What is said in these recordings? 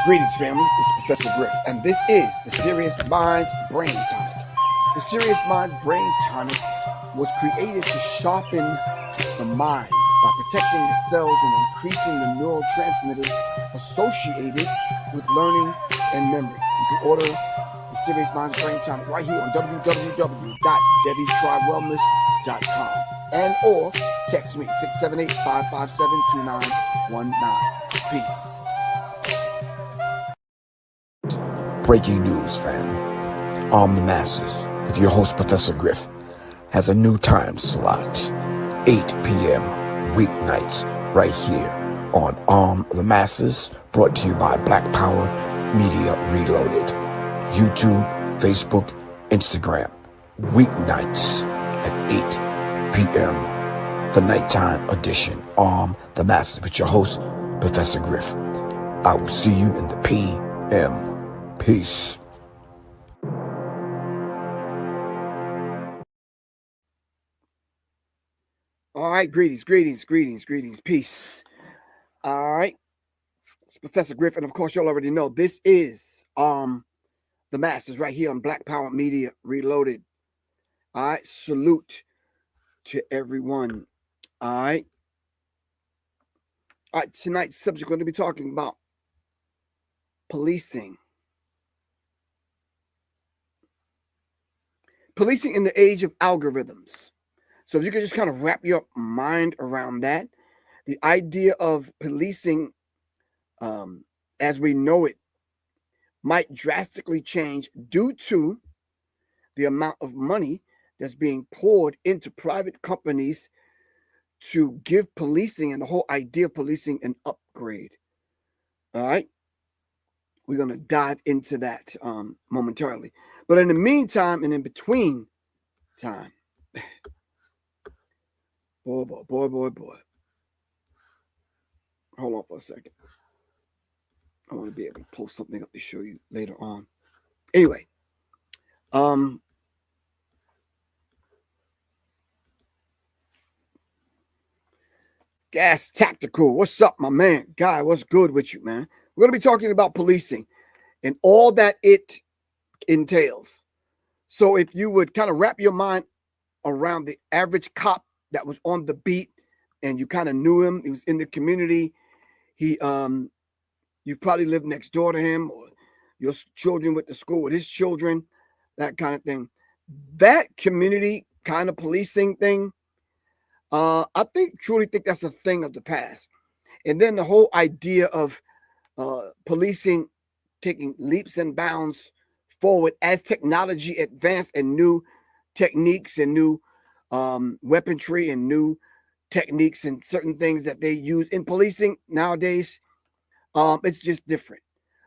Greetings, family. This is Professor Griff, and this is the Serious Minds Brain Tonic. The Serious Minds Brain Tonic was created to sharpen the mind by protecting the cells and increasing the neurotransmitters associated with learning and memory. You can order the Serious Minds Brain Tonic right here on www.debbiestribewellness.com and or text me 678-557-2919. Peace. Breaking news, fam. Arm the Masses with your host, Professor Griff, has a new time slot, 8 p.m. weeknights, right here on Arm the Masses, brought to you by Black Power Media Reloaded. YouTube, Facebook, Instagram, weeknights at 8 p.m. The nighttime edition, Arm the Masses with your host, Professor Griff. I will see you in the p.m. Peace. All right, greetings, peace. All right, it's Professor Griff, and of course, y'all already know this is the Masters right here on Black Power Media Reloaded. All right, salute to everyone. All right, tonight's subject we're going to be talking about policing. Policing in the age of algorithms. So if you could just kind of wrap your mind around that, the idea of policing as we know it might drastically change due to the amount of money that's being poured into private companies to give policing and the whole idea of policing an upgrade. All right. We're going to dive into that momentarily. But in the meantime and in between time, boy. Hold on for a second. I want to be able to pull something up to show you later on. Anyway, Gas Tactical, what's up, my man? Guy, what's good with you, man? We're going to be talking about policing and all that it entails. So if you would kind of wrap your mind around the average cop that was on the beat and you kind of knew him, he was in the community, you probably lived next door to him, or your children went to school with his children, that kind of thing. That community kind of policing thing, I truly think that's a thing of the past. And then the whole idea of policing taking leaps and bounds forward as technology advanced and new techniques and new weaponry and new techniques and certain things that they use in policing nowadays, it's just different.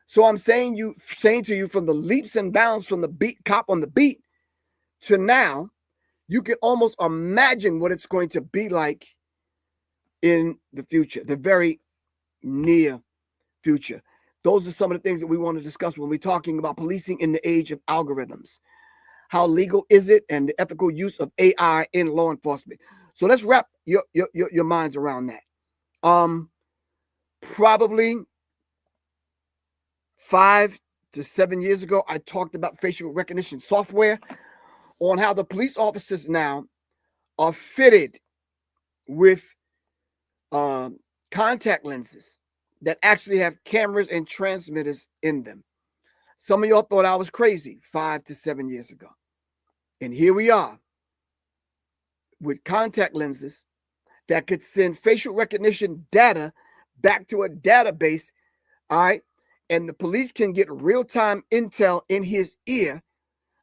So I'm saying to you from the leaps and bounds from the beat cop on the beat to now, you can almost imagine what it's going to be like in the future, the very near future. Those are some of the things that we want to discuss when we're talking about policing in the age of algorithms. How legal is it, and the ethical use of AI in law enforcement? So let's wrap your minds around that. Probably 5 to 7 years ago, I talked about facial recognition software, on how the police officers now are fitted with contact lenses that actually have cameras and transmitters in them. Some of y'all thought I was crazy 5 to 7 years ago. And here we are with contact lenses that could send facial recognition data back to a database, all right? And the police can get real-time intel in his ear,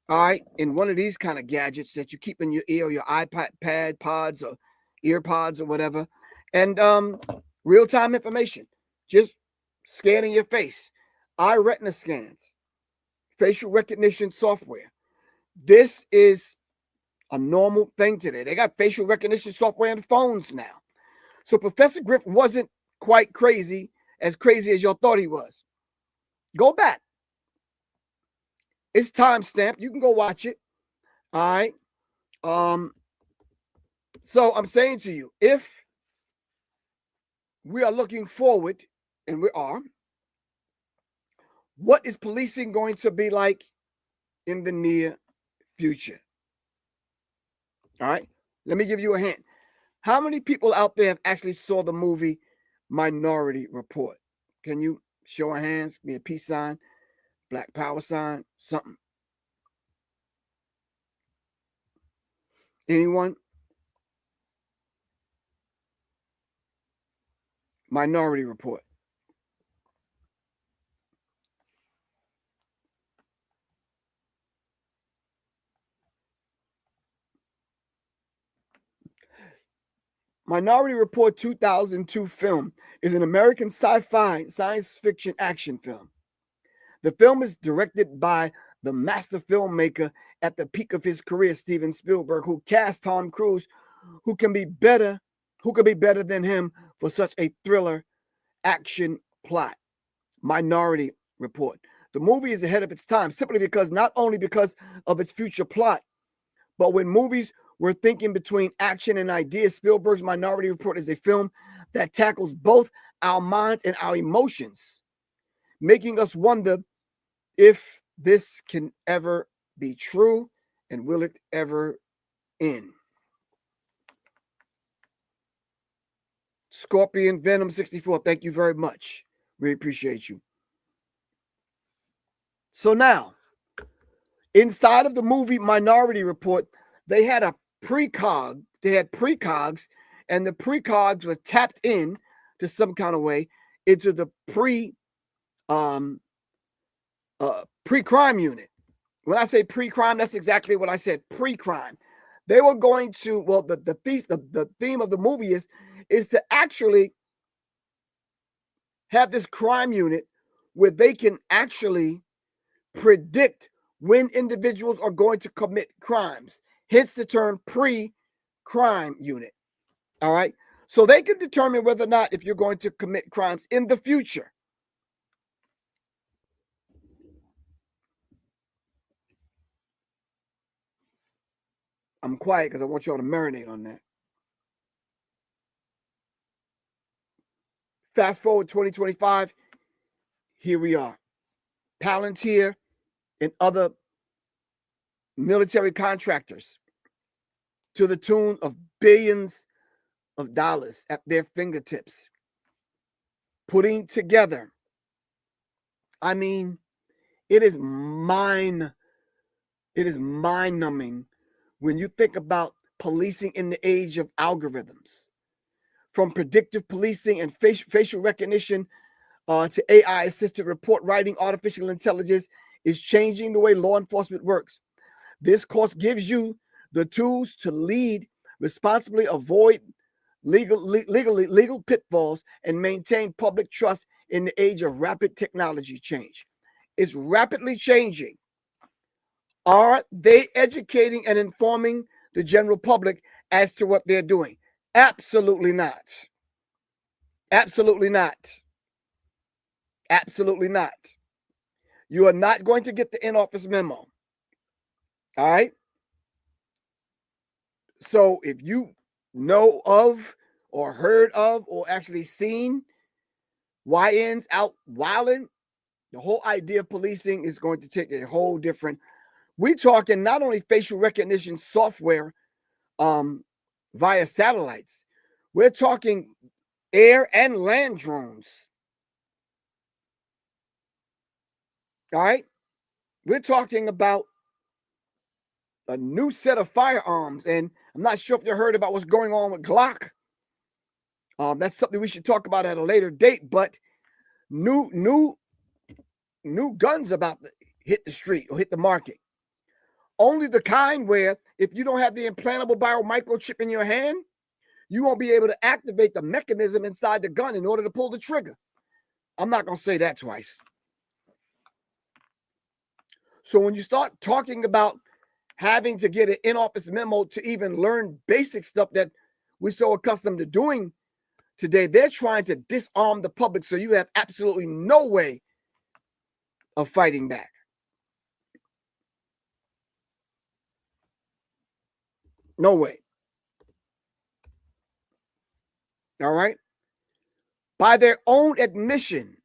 all right, in one of these kind of gadgets that you keep in your ear, or your iPad pods or ear pods or whatever, and real-time information, just scanning your face, eye retina scans, facial recognition software. This is a normal thing today. They got facial recognition software on phones now. So Professor Griff wasn't quite crazy as y'all thought he was. Go back. It's timestamped. You can go watch it. All right. So I'm saying to you, if we are looking forward, and we are, What is policing going to be like in the near future? All right. Let me give you a hint. How many people out there have actually saw the movie Minority Report? Can you show of hands? Give me a peace sign, black power sign, something. Anyone? Minority Report. Minority Report 2002 film is an American sci-fi science fiction action film. The film is directed by the master filmmaker at the peak of his career, Steven Spielberg, who cast Tom Cruise, who could be better than him for such a thriller action plot. Minority Report. The movie is ahead of its time simply because not only because of its future plot, but when movies were thinking between action and ideas, Spielberg's Minority Report is a film that tackles both our minds and our emotions, making us wonder if this can ever be true and will it ever end. Scorpion Venom 64, thank you very much. Really appreciate you. So now, inside of the movie Minority Report, they had a precog. They had precogs, and the precogs were tapped in to some kind of way into the pre-crime unit. When I say pre-crime, that's exactly what I said. Pre-crime. They were going to, well, the theme of the movie is to actually have this crime unit where they can actually predict when individuals are going to commit crimes. Hence the term pre-crime unit. All right. So they can determine whether or not if you're going to commit crimes in the future. I'm quiet because I want y'all to marinate on that. Fast forward 2025. Here we are. Palantir and other military contractors to the tune of billions of dollars at their fingertips, putting together. I mean, it is mind-numbing when you think about policing in the age of algorithms, from predictive policing and facial recognition to AI-assisted report writing. Artificial intelligence is changing the way law enforcement works. This course gives you the tools to lead responsibly, avoid legal pitfalls, and maintain public trust in the age of rapid technology change. It's rapidly changing. Are they educating and informing the general public as to what they're doing? Absolutely not. Absolutely not. Absolutely not. You are not going to get the in-office memo. All right? So if you know of or heard of or actually seen YNs out wilding, the whole idea of policing is going to take a whole different. We're talking not only facial recognition software via satellites, we're talking air and land drones. All right? We're talking about a new set of firearms, and I'm not sure if you heard about what's going on with Glock. That's something we should talk about at a later date, but new guns about to hit the street or hit the market. Only the kind where if you don't have the implantable biomicrochip in your hand, you won't be able to activate the mechanism inside the gun in order to pull the trigger. I'm not going to say that twice. So when you start talking about having to get an in-office memo to even learn basic stuff that we're so accustomed to doing today, they're trying to disarm the public so you have absolutely no way of fighting back. No way. All right? By their own admission,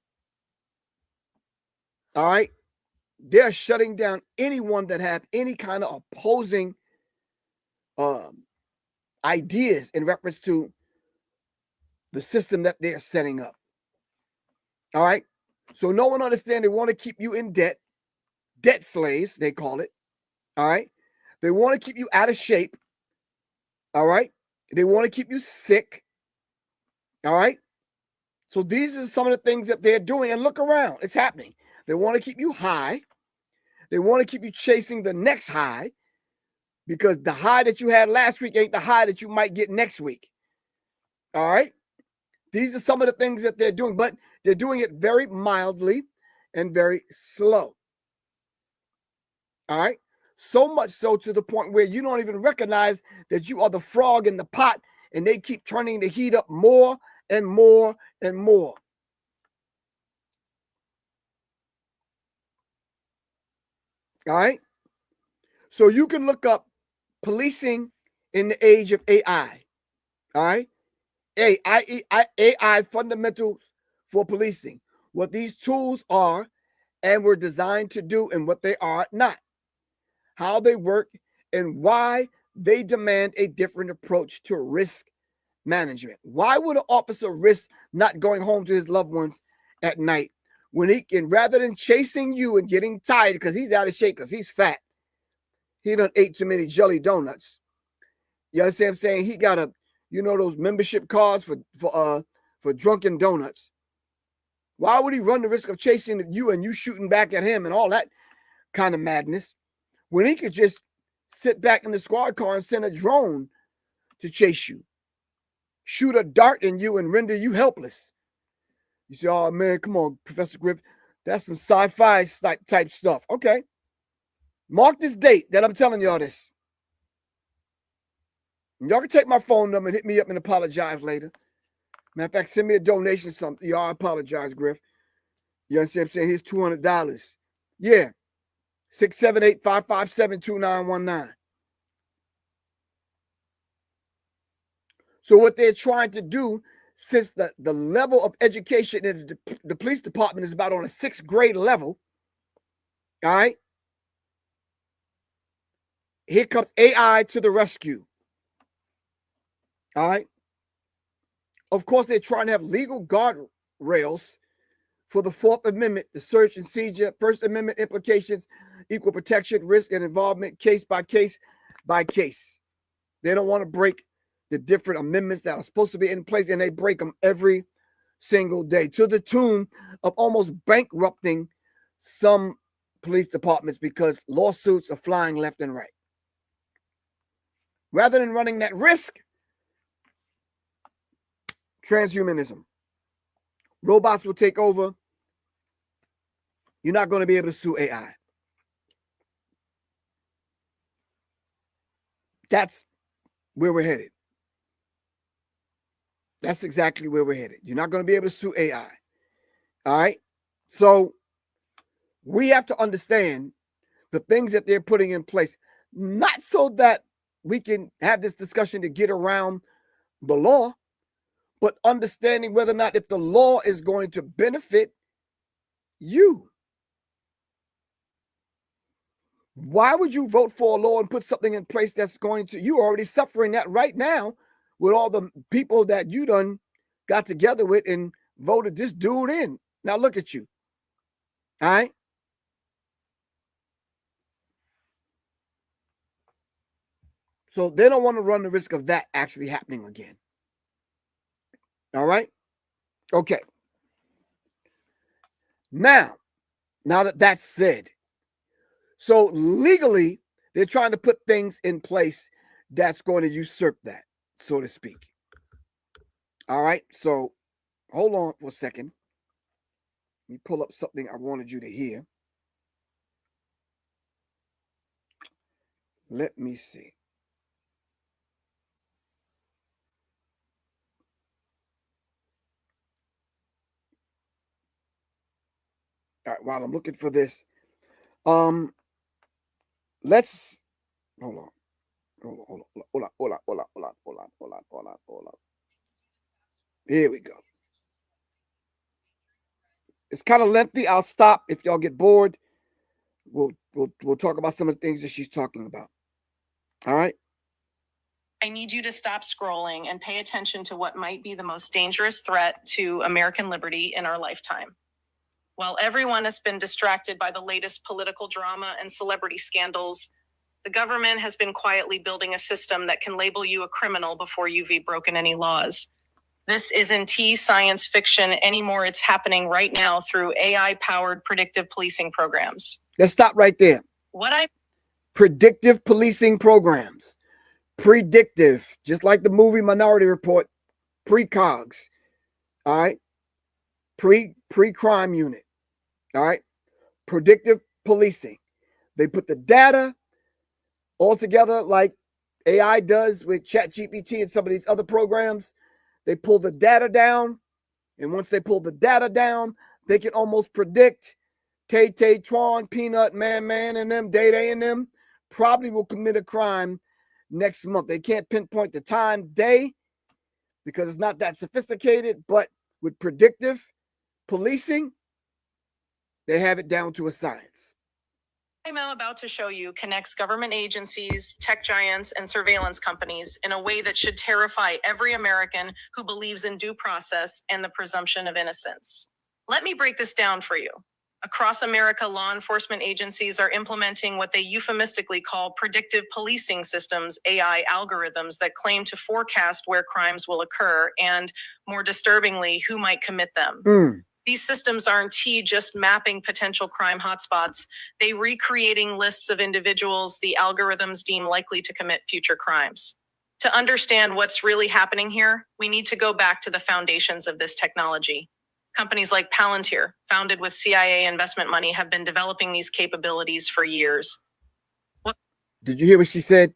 All right. They're shutting down anyone that have any kind of opposing ideas in reference to the system that they're setting up. All right. So no one understands. They want to keep you in debt slaves, they call it. All right. They want to keep you out of shape. All right. They want to keep you sick. All right. So these are some of the things that they're doing. And look around. It's happening. They want to keep you high. They want to keep you chasing the next high, because the high that you had last week ain't the high that you might get next week. All right. These are some of the things that they're doing, but they're doing it very mildly and very slow. All right. So much so to the point where you don't even recognize that you are the frog in the pot, and they keep turning the heat up more and more and more. All right. So you can look up policing in the age of AI. All right. AI fundamentals for policing, what these tools are and were designed to do and what they are not, how they work, and why they demand a different approach to risk management. Why would an officer risk not going home to his loved ones at night when he can, rather than chasing you and getting tired because he's out of shape, because he's fat, he done ate too many jelly donuts. You understand what I'm saying? He got those membership cards for drunken donuts. Why would he run the risk of chasing you and you shooting back at him and all that kind of madness when he could just sit back in the squad car and send a drone to chase you, shoot a dart in you and render you helpless? You say, oh man, come on, Professor Griff, that's some sci-fi type stuff. Okay. Mark this date that I'm telling y'all this. Y'all can take my phone number and hit me up and apologize later. Matter of fact, send me a donation, something. Y'all, apologize, Griff. You understand what I'm saying? Here's $200. Yeah. 678-557-2919. So what they're trying to do, since the level of education in the police department is about on a 6th grade level, all right? Here comes AI to the rescue. All right? Of course, they're trying to have legal guardrails for the 4th Amendment, the search and seizure, First Amendment implications, equal protection, risk, and involvement, case by case by case. They don't want to break the different amendments that are supposed to be in place, and they break them every single day to the tune of almost bankrupting some police departments because lawsuits are flying left and right. Rather than running that risk, transhumanism. Robots will take over. You're not going to be able to sue AI. That's where we're headed. That's exactly where we're headed. You're not going to be able to sue AI. All right? So we have to understand the things that they're putting in place, not so that we can have this discussion to get around the law, but understanding whether or not if the law is going to benefit you. Why would you vote for a law and put something in place that's going to, you're already suffering that right now with all the people that you done got together with and voted this dude in. Now look at you. All right. So they don't want to run the risk of that actually happening again. All right. Okay. Now that that's said, so legally, they're trying to put things in place that's going to usurp that, so to speak. All right. So hold on for a second. Let me pull up something I wanted you to hear. Let me see. All right. While I'm looking for this, let's hold on. Hold on. Here we go. It's kind of lengthy. I'll stop if y'all get bored. We'll talk about some of the things that she's talking about. All right. I need you to stop scrolling and pay attention to what might be the most dangerous threat to American liberty in our lifetime. While everyone has been distracted by the latest political drama and celebrity scandals, the government has been quietly building a system that can label you a criminal before you've broken any laws. This isn't science fiction anymore. It's happening right now through AI-powered predictive policing programs. Let's stop right there. Predictive policing programs. Predictive, just like the movie Minority Report, precogs, all right? Pre-crime unit, all right? Predictive policing. They put the data all together like AI does with ChatGPT and some of these other programs. They pull the data down, and once they pull the data down, they can almost predict Tay, Twan, Peanut, Man, and them, Day, and them probably will commit a crime next month. They can't pinpoint the time, day, because it's not that sophisticated, but with predictive policing, they have it down to a science. I'm about to show you connects government agencies, tech giants, and surveillance companies in a way that should terrify every American who believes in due process and the presumption of innocence. Let me break this down for you. Across America, law enforcement agencies are implementing what they euphemistically call predictive policing systems, AI algorithms that claim to forecast where crimes will occur and, more disturbingly, who might commit them. These systems aren't just mapping potential crime hotspots. They recreating lists of individuals the algorithms deem likely to commit future crimes. To understand what's really happening here, we need to go back to the foundations of this technology. Companies like Palantir, founded with CIA investment money, have been developing these capabilities for years. Did you hear what she said?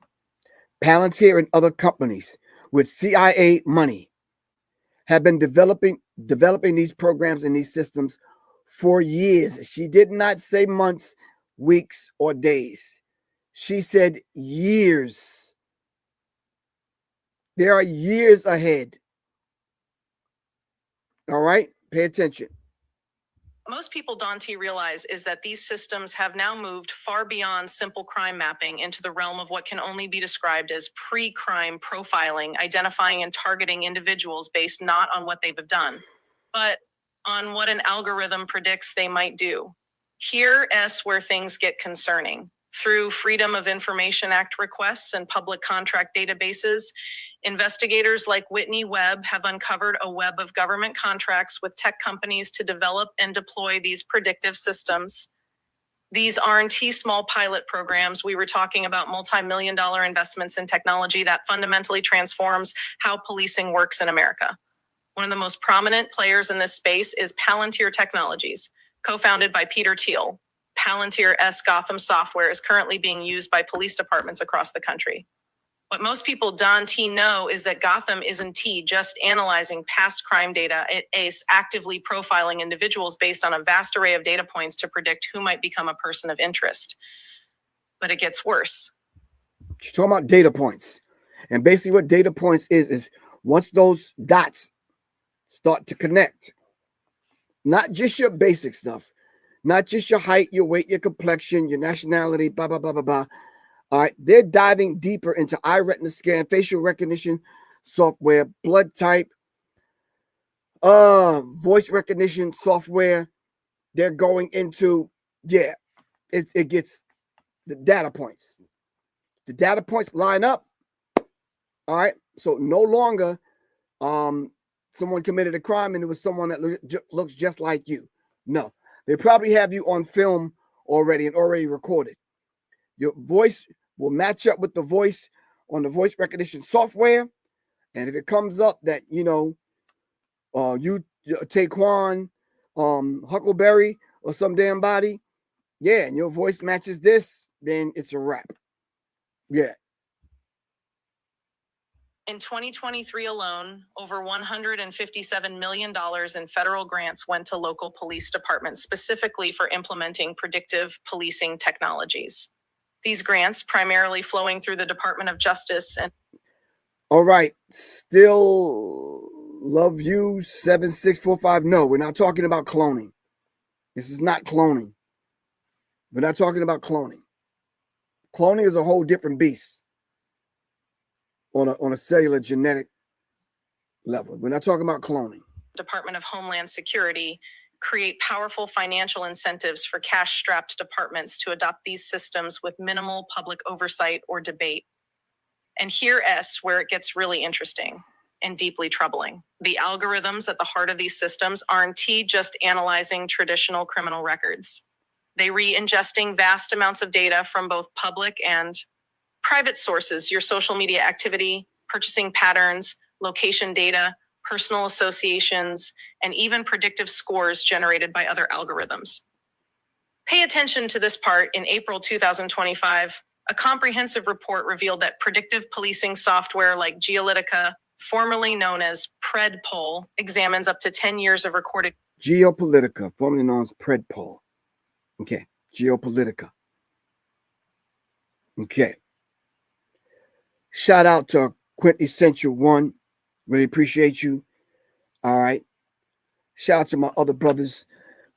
Palantir and other companies with CIA money have been developing these programs and these systems for years. She did not say months, weeks, or days. She said years. There are years ahead. All right? Pay attention. Most people don't realize is that these systems have now moved far beyond simple crime mapping into the realm of what can only be described as pre-crime profiling, identifying and targeting individuals based not on what they've done, but on what an algorithm predicts they might do. Here's where things get concerning. Through Freedom of Information Act requests and public contract databases, investigators like Whitney Webb have uncovered a web of government contracts with tech companies to develop and deploy these predictive systems. These aren't small pilot programs. We were talking about multi-million-dollar investments in technology that fundamentally transforms how policing works in America. One of the most prominent players in this space is Palantir Technologies, co-founded by Peter Thiel. Palantir's Gotham software is currently being used by police departments across the country. What most people don't know is that Gotham isn't just analyzing past crime data. It is actively profiling individuals based on a vast array of data points to predict who might become a person of interest. But it gets worse. She's talking about data points. And basically what data points is once those dots start to connect, not just your basic stuff, not just your height, your weight, your complexion, your nationality, blah, blah, blah, blah, blah. All right, they're diving deeper into eye retina scan, facial recognition software, blood type, voice recognition software. They're going into, it gets the data points. The data points line up. All right, so no longer someone committed a crime and it was someone that looks just like you. No, they probably have you on film already and already recorded. Your voice will match up with the voice on the voice recognition software. And if it comes up that, you Taquan, Huckleberry or some damn body, and your voice matches this, then it's a wrap. Yeah. In 2023 alone, over $157 million in federal grants went to local police departments specifically for implementing predictive policing technologies. These grants primarily flowing through the Department of Justice and. All right. Still love you 7645. No, we're not talking about cloning. This is not cloning. We're not talking about cloning. Cloning is a whole different beast on a cellular genetic level. We're not talking about cloning. Department of Homeland Security create powerful financial incentives for cash-strapped departments to adopt these systems with minimal public oversight or debate. And here's where it gets really interesting and deeply troubling. The algorithms at the heart of these systems aren't just analyzing traditional criminal records. They re-ingesting vast amounts of data from both public and private sources, your social media activity, purchasing patterns, location data, personal associations, and even predictive scores generated by other algorithms. Pay attention to this part. In April 2025, a comprehensive report revealed that predictive policing software like Geolytica, formerly known as Predictive, examines up to 10 years of recorded Geopolitica, formerly known as Predictive. Okay, Geopolitica. Okay. Shout out to Quintessential One. Really appreciate you. All right. Shout out to my other brothers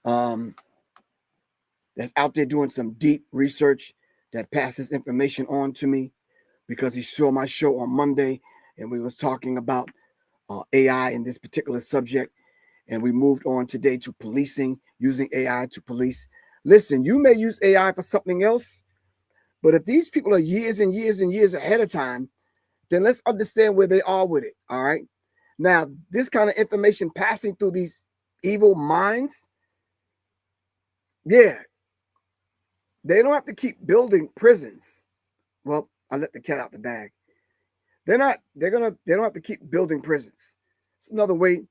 that's out there doing some deep research that passes information on to me, because he saw my show on Monday and we was talking about AI in this particular subject. And we moved on today to policing, using AI to police. Listen, you may use AI for something else, but if these people are years and years and years ahead of time, then let's understand where they are with it. All right. Now, this kind of information passing through these evil minds, yeah, they don't have to keep building prisons. Well, I let the cat out the bag. They don't have to keep building prisons. It's another way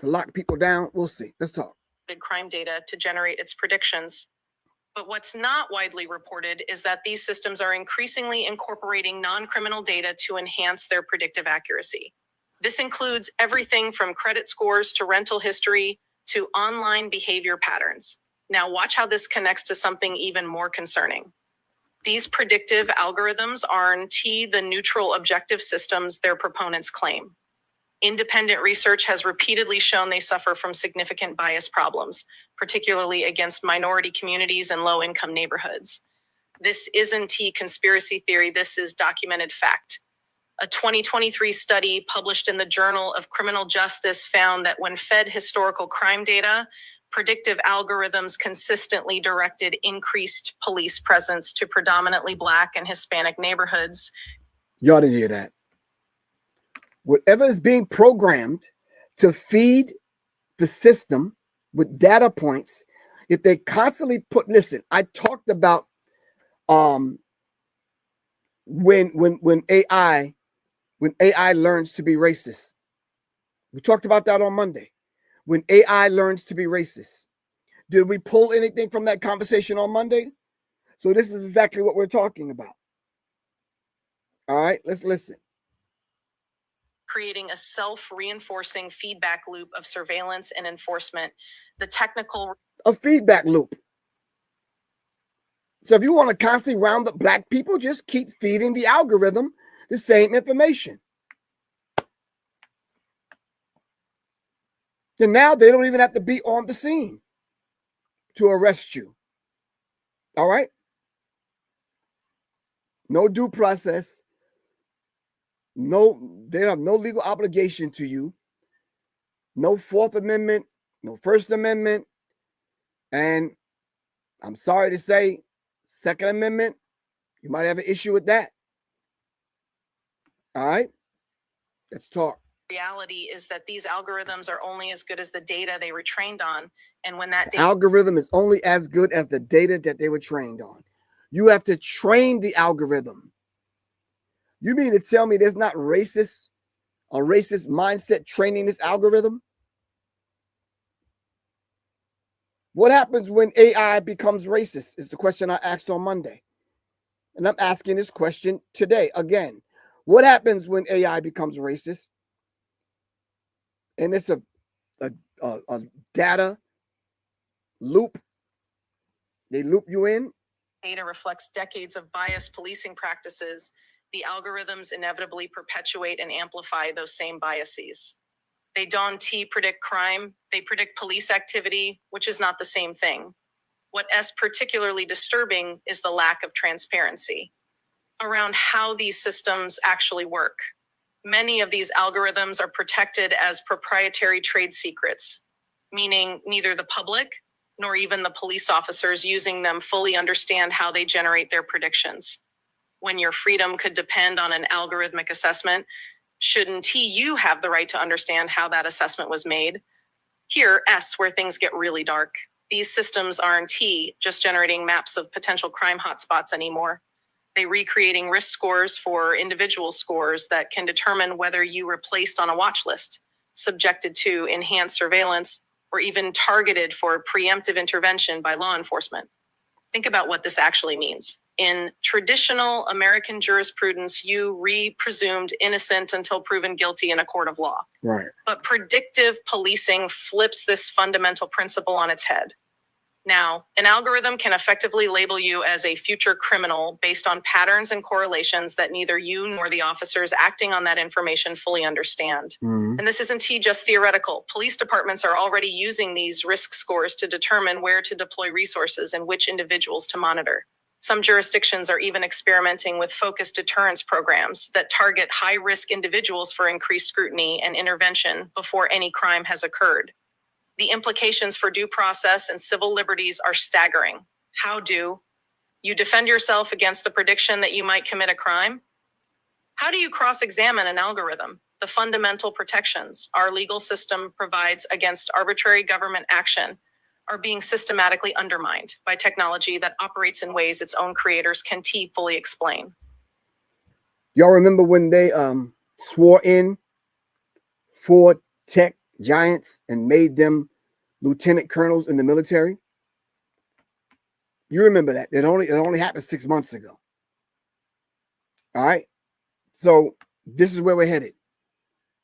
to lock people down. We'll see. Let's talk. Crime data to generate its predictions. But what's not widely reported is that these systems are increasingly incorporating non-criminal data to enhance their predictive accuracy. This includes everything from credit scores to rental history to online behavior patterns. Now watch how this connects to something even more concerning. These predictive algorithms aren't the neutral objective systems their proponents claim. Independent research has repeatedly shown they suffer from significant bias problems, particularly against minority communities and low-income neighborhoods. This isn't conspiracy theory, this is documented fact. A 2023 study published in the Journal of Criminal Justice found that when fed historical crime data, predictive algorithms consistently directed increased police presence to predominantly Black and Hispanic neighborhoods. Y'all didn't hear that. Whatever is being programmed to feed the system with data points, if they constantly listen, I talked about when AI learns to be racist. We talked about that on Monday. When AI learns to be racist. Did we pull anything from that conversation on Monday? So this is exactly what we're talking about. All right, let's listen. Creating a self-reinforcing feedback loop of surveillance and enforcement. A feedback loop. So if you want to constantly round up Black people, just keep feeding the algorithm the same information. Then now they don't even have to be on the scene to arrest you. All right? No due process. They have no legal obligation to you. No Fourth Amendment, no First Amendment. And I'm sorry to say, Second Amendment, you might have an issue with that. All right? Let's talk. Reality is that these algorithms are only as good as the data they were trained on. And when that algorithm is only as good as the data that they were trained on. You have to train the algorithm. You mean to tell me there's not a racist mindset training this algorithm? What happens when AI becomes racist is the question I asked on Monday. And I'm asking this question today again. What happens when AI becomes racist? And it's a data loop. They loop you in. Data reflects decades of biased policing practices. The algorithms inevitably perpetuate and amplify those same biases. They don't predict crime. They predict police activity, which is not the same thing. What is particularly disturbing is the lack of transparency around how these systems actually work. Many of these algorithms are protected as proprietary trade secrets, meaning neither the public nor even the police officers using them fully understand how they generate their predictions. When your freedom could depend on an algorithmic assessment, shouldn't you have the right to understand how that assessment was made? Here, where things get really dark. These systems aren't just generating maps of potential crime hotspots anymore. They're recreating risk scores for individual scores that can determine whether you were placed on a watch list, subjected to enhanced surveillance, or even targeted for preemptive intervention by law enforcement. Think about what this actually means. In traditional American jurisprudence, you presumed innocent until proven guilty in a court of law. Right. But predictive policing flips this fundamental principle on its head. Now, an algorithm can effectively label you as a future criminal based on patterns and correlations that neither you nor the officers acting on that information fully understand. Mm-hmm. And this isn't just theoretical. Police departments are already using these risk scores to determine where to deploy resources and which individuals to monitor. Some jurisdictions are even experimenting with focused deterrence programs that target high-risk individuals for increased scrutiny and intervention before any crime has occurred. The implications for due process and civil liberties are staggering. How do you defend yourself against the prediction that you might commit a crime? How do you cross-examine an algorithm? The fundamental protections our legal system provides against arbitrary government action are being systematically undermined by technology that operates in ways its own creators can fully explain. Y'all remember when they swore in 4 tech giants and made them lieutenant colonels in the military? You remember that. It only happened 6 months ago. All right. So this is where we're headed.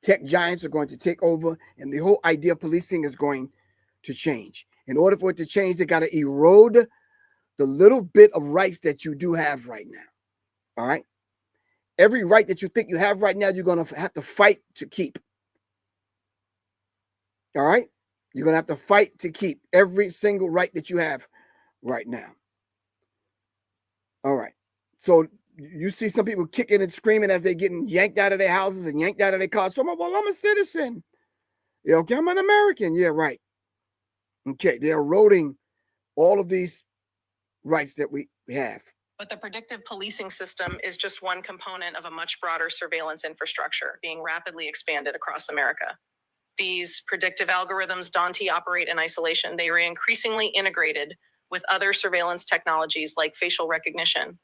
Tech giants are going to take over, and the whole idea of policing is going to change. In order for it to change, they got to erode the little bit of rights that you do have right now. All right. Every right that you think you have right now, you're going to have to fight to keep. All right. You're going to have to fight to keep every single right that you have right now. All right. So you see some people kicking and screaming as they're getting yanked out of their houses and yanked out of their cars. So, well, I'm a citizen. Yeah, okay, I'm an American. Yeah, right. Okay, they're eroding all of these rights that we have. But the predictive policing system is just one component of a much broader surveillance infrastructure being rapidly expanded across America. These predictive algorithms don't operate in isolation. They are increasingly integrated with other surveillance technologies like facial recognition,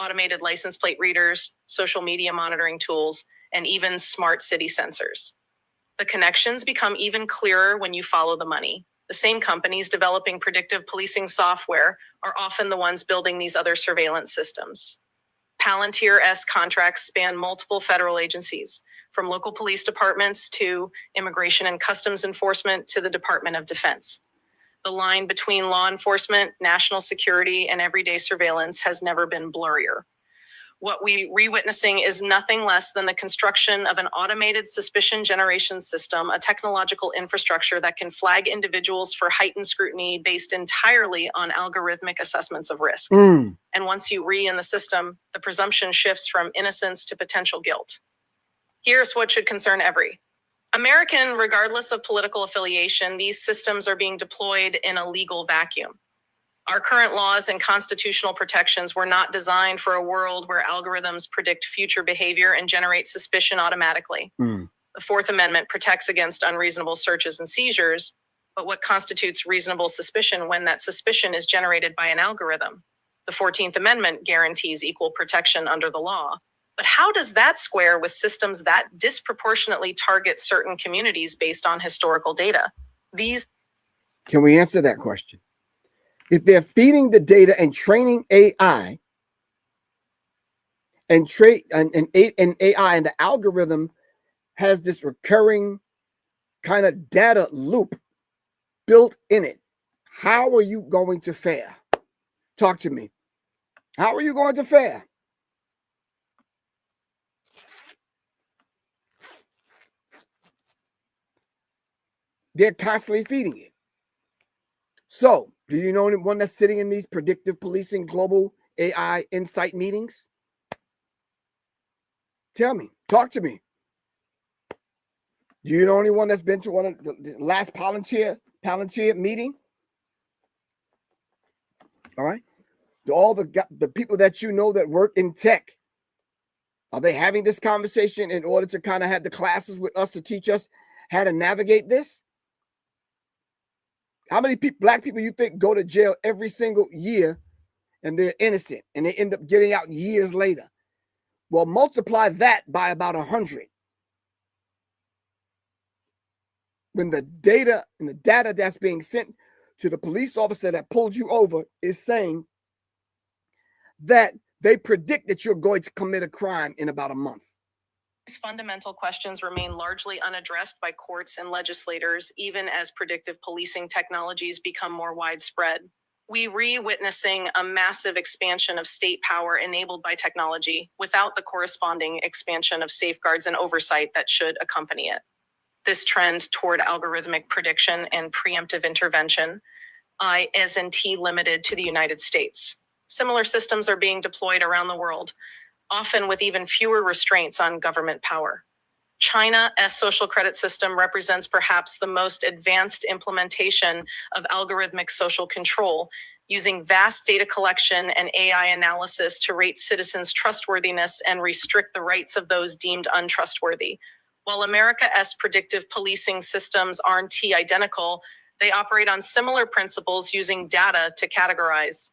automated license plate readers, social media monitoring tools, and even smart city sensors. The connections become even clearer when you follow the money. The same companies developing predictive policing software are often the ones building these other surveillance systems. Palantir-esque contracts span multiple federal agencies, from local police departments to immigration and customs enforcement to the Department of Defense. The line between law enforcement, national security, and everyday surveillance has never been blurrier. What we're witnessing is nothing less than the construction of an automated suspicion generation system, a technological infrastructure that can flag individuals for heightened scrutiny based entirely on algorithmic assessments of risk. And once you in the system, the presumption shifts from innocence to potential guilt. Here's what should concern every American, regardless of political affiliation. These systems are being deployed in a legal vacuum. Our current laws and constitutional protections were not designed for a world where algorithms predict future behavior and generate suspicion automatically. The Fourth Amendment protects against unreasonable searches and seizures, but what constitutes reasonable suspicion when that suspicion is generated by an algorithm? The 14th Amendment guarantees equal protection under the law. But how does that square with systems that disproportionately target certain communities based on historical data? Can we answer that question? If they're feeding the data and training AI and AI and the algorithm has this recurring kind of data loop built in it, how are you going to fare? Talk to me. How are you going to fare? They're constantly feeding it. So, do you know anyone that's sitting in these predictive policing global AI insight meetings? Tell me. Talk to me. Do you know anyone that's been to one of the last Palantir meeting? All right. All the people that you know that work in tech, are they having this conversation in order to kind of have the classes with us to teach us how to navigate this? How many black people you think go to jail every single year and they're innocent and they end up getting out years later? Well, multiply that by about 100. When the data that's being sent to the police officer that pulled you over is saying that they predict that you're going to commit a crime in about a month. These fundamental questions remain largely unaddressed by courts and legislators, even as predictive policing technologies become more widespread. We re-witnessing a massive expansion of state power enabled by technology without the corresponding expansion of safeguards and oversight that should accompany it. This trend toward algorithmic prediction and preemptive intervention isn't limited to the United States. Similar systems are being deployed around the world, often with even fewer restraints on government power. China's social credit system represents perhaps the most advanced implementation of algorithmic social control, using vast data collection and AI analysis to rate citizens' trustworthiness and restrict the rights of those deemed untrustworthy. While America's predictive policing systems aren't identical, they operate on similar principles using data to categorize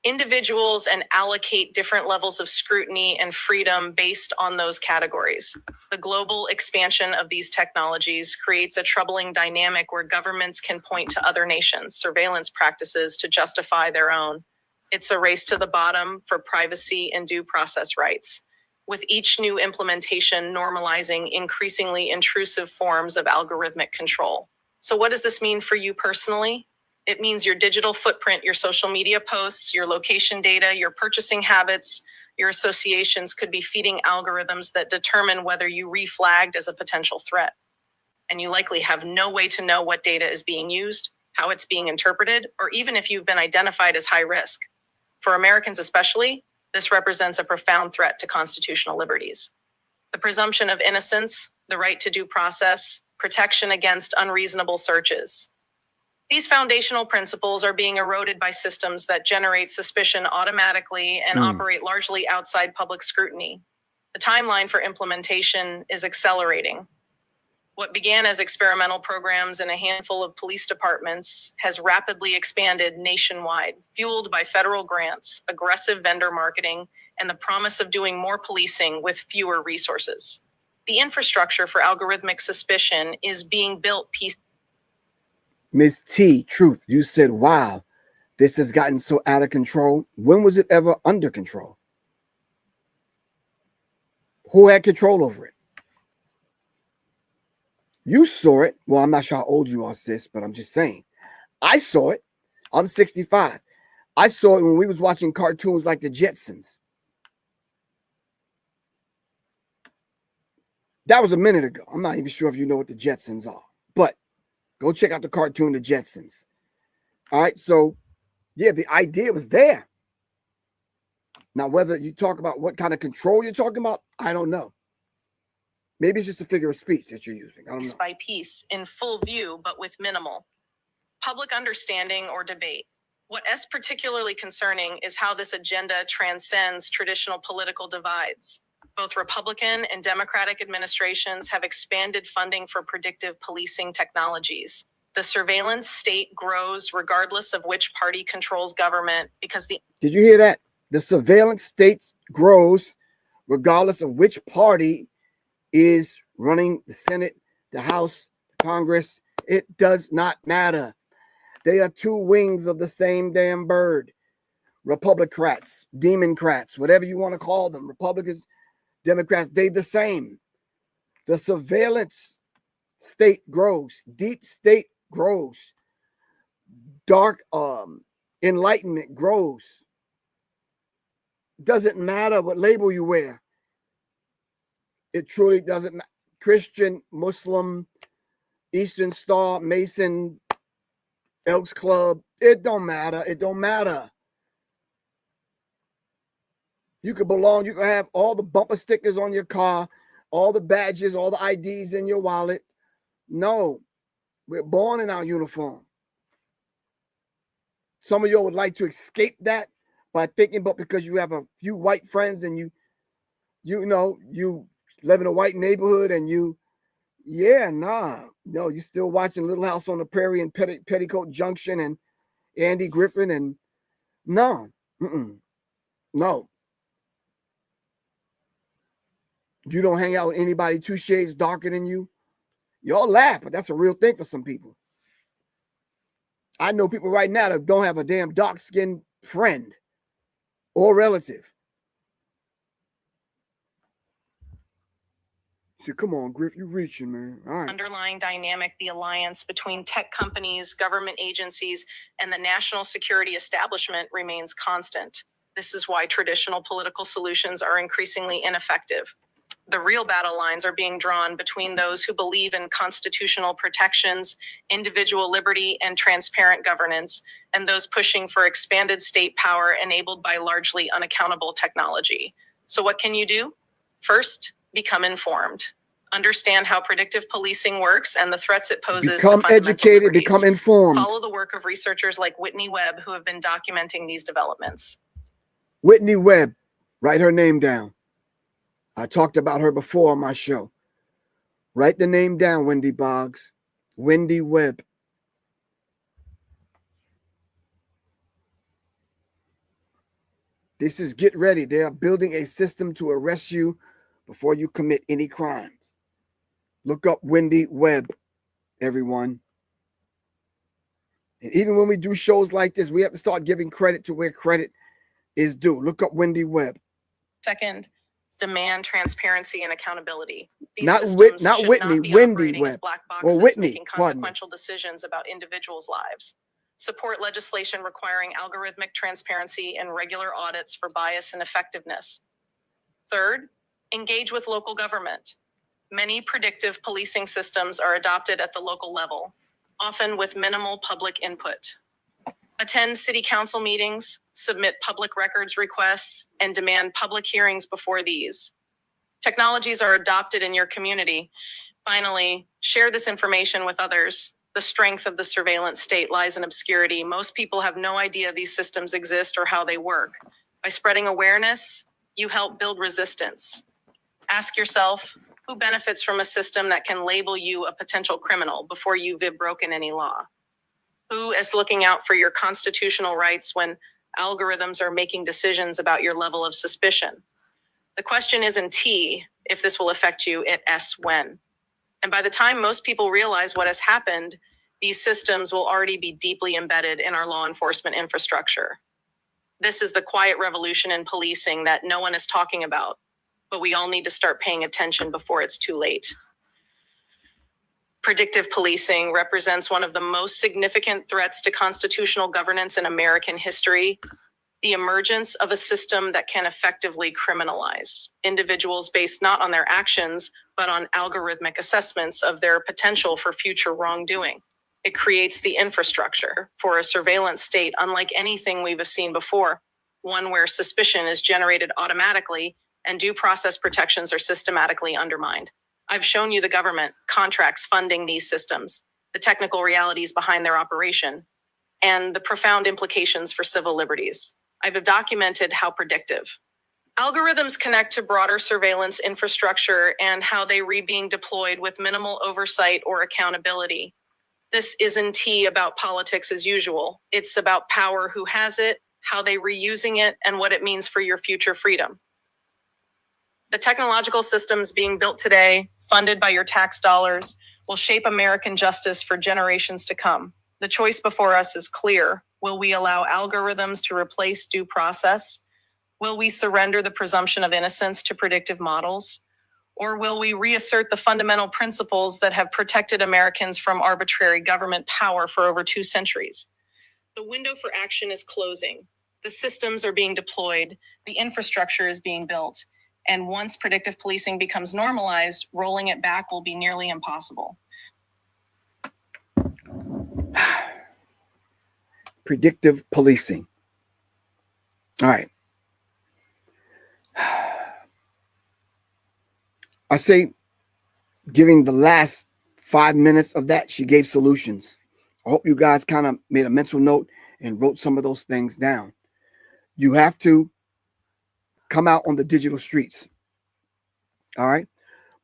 individuals and allocate different levels of scrutiny and freedom based on those categories. The global expansion of these technologies creates a troubling dynamic where governments can point to other nations' surveillance practices to justify their own. It's a race to the bottom for privacy and due process rights, with each new implementation normalizing increasingly intrusive forms of algorithmic control. So what does this mean for you personally? It means your digital footprint, your social media posts, your location data, your purchasing habits, your associations could be feeding algorithms that determine whether you reflagged as a potential threat. And you likely have no way to know what data is being used, how it's being interpreted, or even if you've been identified as high risk. For Americans especially, this represents a profound threat to constitutional liberties. The presumption of innocence, the right to due process, protection against unreasonable searches. These foundational principles are being eroded by systems that generate suspicion automatically and operate largely outside public scrutiny. The timeline for implementation is accelerating. What began as experimental programs in a handful of police departments has rapidly expanded nationwide, fueled by federal grants, aggressive vendor marketing, and the promise of doing more policing with fewer resources. The infrastructure for algorithmic suspicion is being built piece. Ms. T, truth, you said, wow, this has gotten so out of control. When was it ever under control? Who had control over it? You saw it. Well, I'm not sure how old you are, sis, but I'm just saying. I saw it. I'm 65. I saw it when we was watching cartoons like the Jetsons. That was a minute ago. I'm not even sure if you know what the Jetsons are, but go check out the cartoon, The Jetsons. All right. So, yeah, the idea was there. Now, whether you talk about what kind of control you're talking about, I don't know. Maybe it's just a figure of speech that you're using. I don't know. Piece by piece, in full view, but with minimal public understanding or debate. What's particularly concerning is how this agenda transcends traditional political divides. Both Republican and Democratic administrations have expanded funding for predictive policing technologies. The surveillance state grows regardless of which party controls government because the... Did you hear that? The surveillance state grows regardless of which party is running the Senate, the House, the Congress. It does not matter. They are two wings of the same damn bird. Republicrats, Democrats, whatever you want to call them, Republicans, Democrats, they the same. The surveillance state grows. Deep state grows. Dark enlightenment grows. Doesn't matter what label you wear. It truly doesn't matter. Christian, Muslim, Eastern Star, Mason, Elks Club. It don't matter. It don't matter. You could belong. You could have all the bumper stickers on your car, all the badges, all the IDs in your wallet. No, we're born in our uniform. Some of you would like to escape that by thinking, but because you have a few white friends and you live in a white neighborhood and no, you're still watching Little House on the Prairie and Petticoat Junction and Andy Griffin and no. You don't hang out with anybody 2 shades darker than you. Y'all laugh, but that's a real thing for some people. I know people right now that don't have a damn dark-skinned friend or relative. So come on, Griff, you're reaching, man. All right. Underlying dynamic, the alliance between tech companies, government agencies, and the national security establishment remains constant. This is why traditional political solutions are increasingly ineffective. The real battle lines are being drawn between those who believe in constitutional protections, individual liberty, and transparent governance, and those pushing for expanded state power enabled by largely unaccountable technology. So what can you do? First, become informed. Understand how predictive policing works and the threats it poses to fundamental educated, liberties. become informed. Follow the work of researchers like Whitney Webb, who have been documenting these developments. Whitney Webb, write her name down. I talked about her before on my show. Write the name down, Wendy Boggs. Wendy Webb. This is get ready. They are building a system to arrest you before you commit any crimes. Look up Wendy Webb, everyone. And even when we do shows like this, we have to start giving credit to where credit is due. Look up Wendy Webb. Second, demand transparency and accountability. These Not systems not should Whitney, not be Wendy operating as Webb. black boxes, Or Whitney, making pardon me. consequential decisions about individuals' lives. Support legislation requiring algorithmic transparency and regular audits for bias and effectiveness. Third, engage with local government. Many predictive policing systems are adopted at the local level, often with minimal public input. Attend city council meetings, submit public records requests, and demand public hearings before these. Technologies are adopted in your community. Finally, share this information with others. The strength of the surveillance state lies in obscurity. Most people have no idea these systems exist or how they work. By spreading awareness, you help build resistance. Ask yourself, who benefits from a system that can label you a potential criminal before you've broken any law? Who is looking out for your constitutional rights when algorithms are making decisions about your level of suspicion? The question isn't T, if this will affect you, it's S, when. And by the time most people realize what has happened, these systems will already be deeply embedded in our law enforcement infrastructure. This is the quiet revolution in policing that no one is talking about, but we all need to start paying attention before it's too late. Predictive policing represents one of the most significant threats to constitutional governance in American history. The emergence of a system that can effectively criminalize individuals based not on their actions, but on algorithmic assessments of their potential for future wrongdoing. It creates the infrastructure for a surveillance state unlike anything we've seen before, one where suspicion is generated automatically and due process protections are systematically undermined. I've shown you the government, contracts funding these systems, the technical realities behind their operation, and the profound implications for civil liberties. I've documented how predictive algorithms connect to broader surveillance infrastructure and how they being deployed with minimal oversight or accountability. This isn't about politics as usual. It's about power, who has it, how they reusing it, and what it means for your future freedom. The technological systems being built today, funded by your tax dollars, will shape American justice for generations to come. The choice before us is clear. Will we allow algorithms to replace due process? Will we surrender the presumption of innocence to predictive models? Or will we reassert the fundamental principles that have protected Americans from arbitrary government power for over 2 centuries? The window for action is closing. The systems are being deployed. The infrastructure is being built. And once predictive policing becomes normalized, rolling it back will be nearly impossible. predictive policing. All right. I say, giving the last 5 minutes of that, she gave solutions. I hope you guys kind of made a mental note and wrote some of those things down. You have to come out on the digital streets. All right.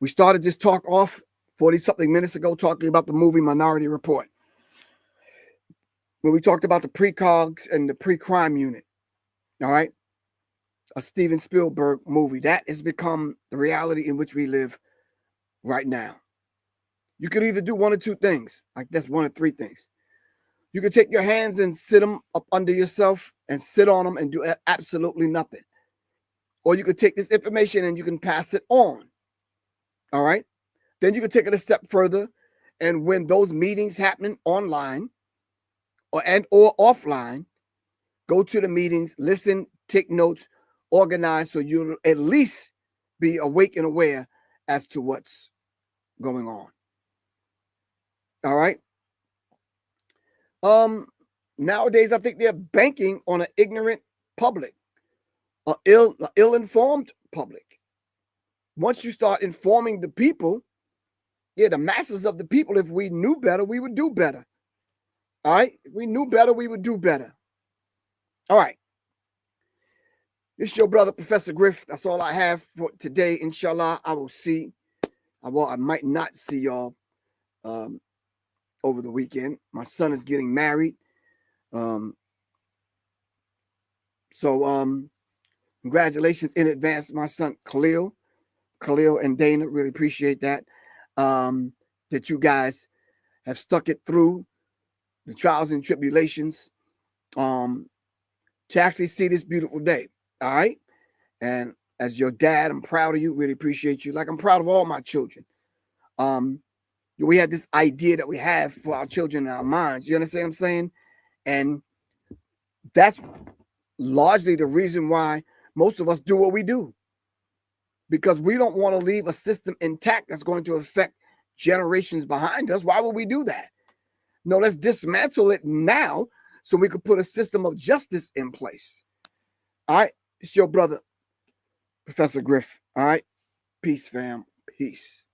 We started this talk off 40-something minutes ago talking about the movie Minority Report, when we talked about the precogs and the pre-crime unit. All right. A Steven Spielberg movie. That has become the reality in which we live right now. You could either do one or two things. Like, that's one of three things. You could take your hands and sit them up under yourself and sit on them and do absolutely nothing. Or you could take this information and you can pass it on. All right. Then you can take it a step further. And when those meetings happen online or offline, go to the meetings, listen, take notes, organize, so you'll at least be awake and aware as to what's going on. All right. Nowadays, I think they're banking on an ignorant public, an ill-informed public. Once you start informing the people, the masses of the people, if we knew better, we would do better. All right. If we knew better, we would do better. All right. This is your brother, Professor Griff. That's all I have for today. Inshallah, I will see. I might not see y'all over the weekend. My son is getting married. So congratulations in advance, my son Khalil and Dana. Really appreciate that. That you guys have stuck it through the trials and tribulations to actually see this beautiful day. All right. And as your dad, I'm proud of you. Really appreciate you. Like, I'm proud of all my children. We had this idea that we have for our children in our minds. You understand what I'm saying? And that's largely the reason why most of us do what we do. Because we don't want to leave a system intact that's going to affect generations behind us. Why would we do that? No, let's dismantle it now so we could put a system of justice in place. All right. It's your brother, Professor Griff. All right. Peace, fam. Peace.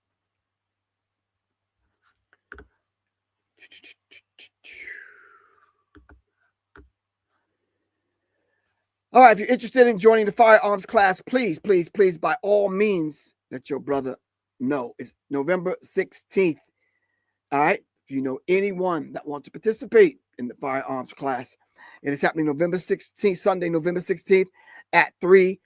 All right. If you're interested in joining the firearms class, please, by all means, let your brother know. It's November 16th. All right. If you know anyone that wants to participate in the firearms class, it is happening November 16th, Sunday, November 16th at 3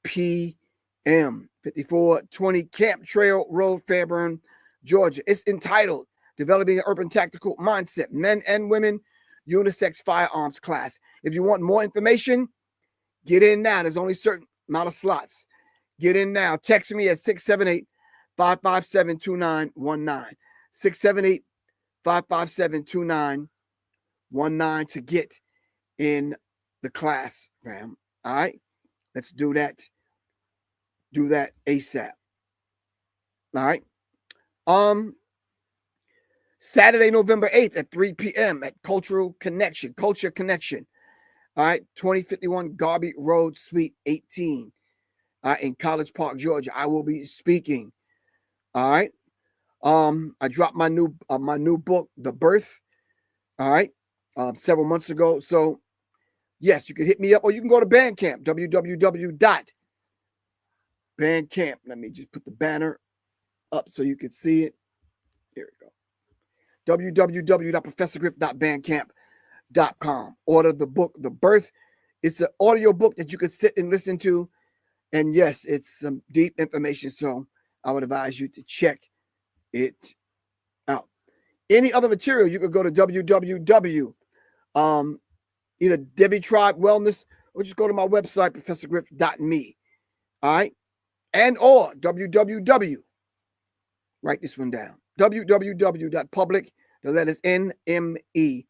p.m. 5420 Camp Trail Road, Fairburn, Georgia. It's entitled Developing an Urban Tactical Mindset, Men and Women Unisex Firearms Class. If you want more information, get in now. There's only a certain amount of slots. Get in now. Text me at 678-557-2919. 678-557-2919 to get in the class, fam. All right. Let's do that. Do that ASAP. All right. Saturday, November 8th at 3 p.m. at Culture Connection. All right. 2051 Garby Road, Suite 18. In College Park, Georgia. I will be speaking. All right. I dropped my new book, The Birth. All right. Several months ago. So yes, you can hit me up, or you can go to Bandcamp, www.bandcamp. Let me just put the banner up so you can see it. Here we go. www.professorgriff.bandcamp.com. Order the book, The Birth. It's an audio book that you can sit and listen to. And yes, it's some deep information. So I would advise you to check it out. Any other material, you could go to www. Either Debbie Tribe Wellness, or just go to my website, professorgriff.me. All right. And or www. Write this one down. www.public, the letters NME.me.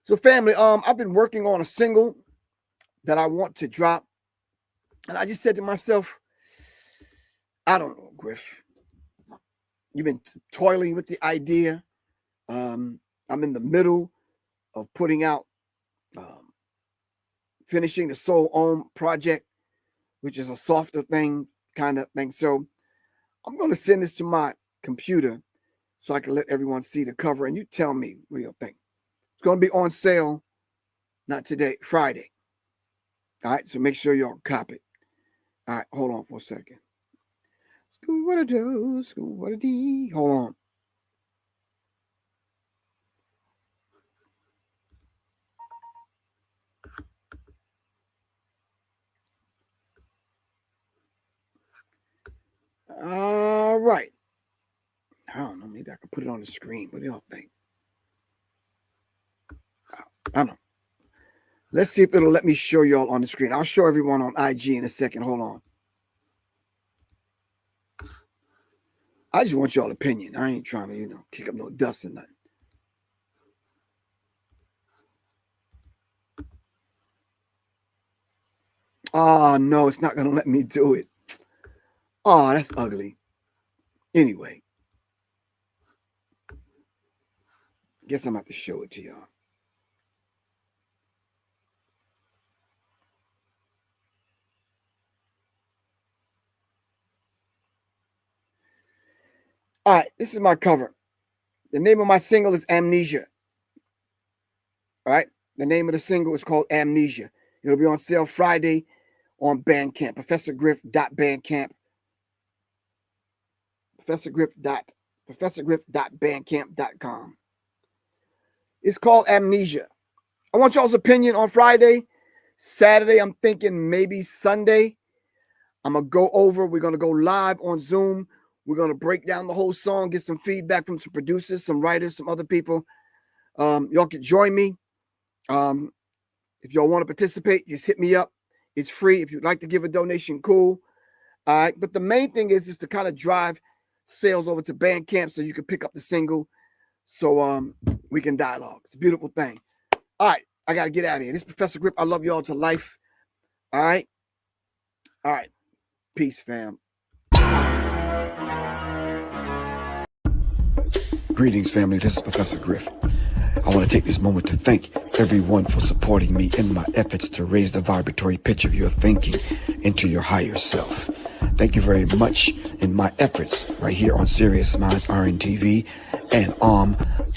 So family, I've been working on a single that I want to drop. And I just said to myself, I don't know, Griff. You've been toiling with the idea. I'm in the middle of putting out, finishing the Soul Ohm project, which is a softer thing, kind of thing. So I'm going to send this to my computer so I can let everyone see the cover. And you tell me what you think. It's going to be on sale, not today, Friday. All right, so make sure y'all copy it. All right, hold on for a second. School what a do, school what a dee. Hold on. All right. I don't know. Maybe I can put it on the screen. What do y'all think? I don't know. Let's see if it'll let me show y'all on the screen. I'll show everyone on IG in a second. Hold on. I just want y'all opinion. I ain't trying to, kick up no dust or nothing. Oh, no, it's not going to let me do it. Oh, that's ugly. Anyway. Guess I'm going to have to show it to y'all. All right, this is my cover. The name of my single is Amnesia. All right, the name of the single is called Amnesia. It'll be on sale Friday on Bandcamp. ProfessorGriff.bandcamp. ProfessorGriff.bandcamp.com. It's called Amnesia. I want y'all's opinion on Friday. Saturday, I'm thinking maybe Sunday. I'm going to go over. We're going to go live on Zoom. We're going to break down the whole song, get some feedback from some producers, some writers, some other people. Y'all can join me. If y'all want to participate, just hit me up. It's free. If you'd like to give a donation, cool. All right. But the main thing is just to kind of drive sales over to Bandcamp so you can pick up the single so we can dialogue. It's a beautiful thing. All right. I got to get out of here. This is Professor Griff. I love y'all to life. All right. All right. Peace, fam. Greetings, family. This is Professor Griff. I want to take this moment to thank everyone for supporting me in my efforts to raise the vibratory pitch of your thinking into your higher self. Thank you very much in my efforts right here on Serious Minds RNTV and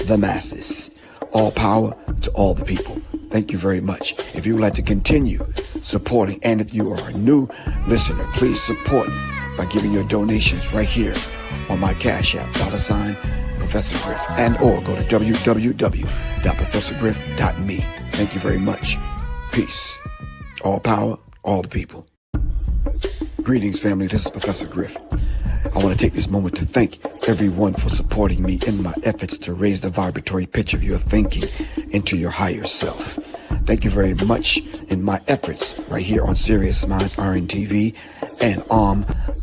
The Masses. All power to all the people. Thank you very much. If you would like to continue supporting, and if you are a new listener, please support by giving your donations right here on my Cash App, $ Professor Griff, and or go to www.professorgriff.me. Thank you very much. Peace. All power, all the people. Greetings, family. This is Professor Griff. I want to take this moment to thank everyone for supporting me in my efforts to raise the vibratory pitch of your thinking into your higher self. Thank you very much in my efforts right here on Serious Minds RNTV and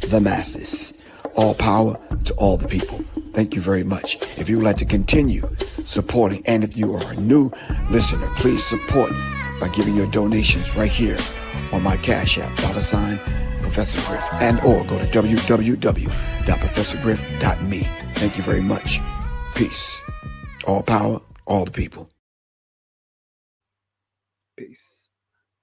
The Masses. All power to all the people. Thank you very much. If you would like to continue supporting, and if you are a new listener, please support by giving your donations right here on my Cash App, $ Professor Griff, and or go to www.professorgriff.me. Thank you very much. Peace. All power, all the people. Peace.